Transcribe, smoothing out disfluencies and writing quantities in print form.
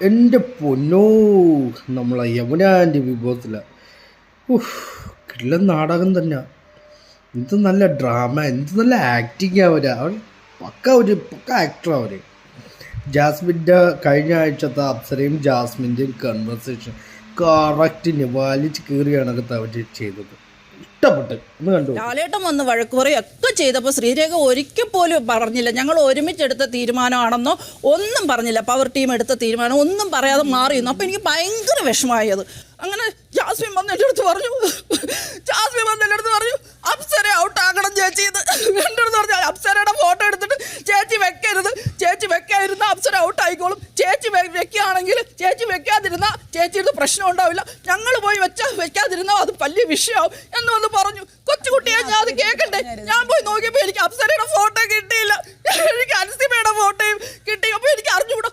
എൻ്റെ പൊന്നോ, നമ്മളെ യമുനാൻ്റെ വിഭവത്തില കിടിലൻ നാടകം തന്നെ. എന്ത് നല്ല ഡ്രാമ, എന്ത് നല്ല ആക്ടിങ് അവർ പക്ക ആക്ടർ അവർ. ജാസ്മിൻ്റെ കഴിഞ്ഞ ആഴ്ചത്തെ അപ്സരയും ജാസ്മിൻ്റെയും കൺവെർസേഷൻ കറക്റ്റിന് വലിച്ച് കീറിയ കണക്കത്ത് അവർ ചെയ്തത് ഇഷ്ടപ്പെട്ട് ഒന്ന് കണ്ടു. ലാലേട്ടൻ വന്ന് വഴക്കുറയൊക്കെ ചെയ്തപ്പോൾ ശ്രീരേഖ ഒരിക്കൽ പോലും പറഞ്ഞില്ല ഞങ്ങൾ ഒരുമിച്ചെടുത്ത തീരുമാനമാണെന്നോ ഒന്നും പറഞ്ഞില്ല. പവർ ടീം എടുത്ത തീരുമാനം ഒന്നും പറയാതെ മാറിയിരുന്നു. അപ്പോൾ എനിക്ക് ഭയങ്കര വിഷമമായത്. അങ്ങനെ ജാസ്മിൻ വന്ന് എൻ്റെ അടുത്ത് പറഞ്ഞു അപ്സര ഔട്ടാക്കണം ചേച്ചി. എൻ്റെ അടുത്ത് പറഞ്ഞു അപ്സരയുടെ ഫോട്ടോ എടുത്തിട്ട് ചേച്ചി വെക്കാതിരുന്ന അപ്സര ഔട്ടായിക്കോളും. ചേച്ചി വെക്കുകയാണെങ്കിൽ ചേച്ചി വെക്കാതിരുന്ന ചേച്ചിയുടെ പ്രശ്നം ഉണ്ടാവില്ല. ഞങ്ങൾ പോയി വെക്കാതിരുന്നാൽ അത് വലിയ വിഷയമാവും എന്ന് വന്ന് പറഞ്ഞു. കൊച്ചുകുട്ടിയെ ഞാൻ അത് കേൾക്കണ്ടേ? ഞാൻ പോയി നോക്കിയപ്പോൾ എനിക്ക് അപ്സരയുടെ ഫോട്ടോ കിട്ടിയില്ല, എനിക്ക് അൻസിബയുടെ ഫോട്ടോയും കിട്ടി. അപ്പോൾ എനിക്ക് അറിഞ്ഞുകൂടാ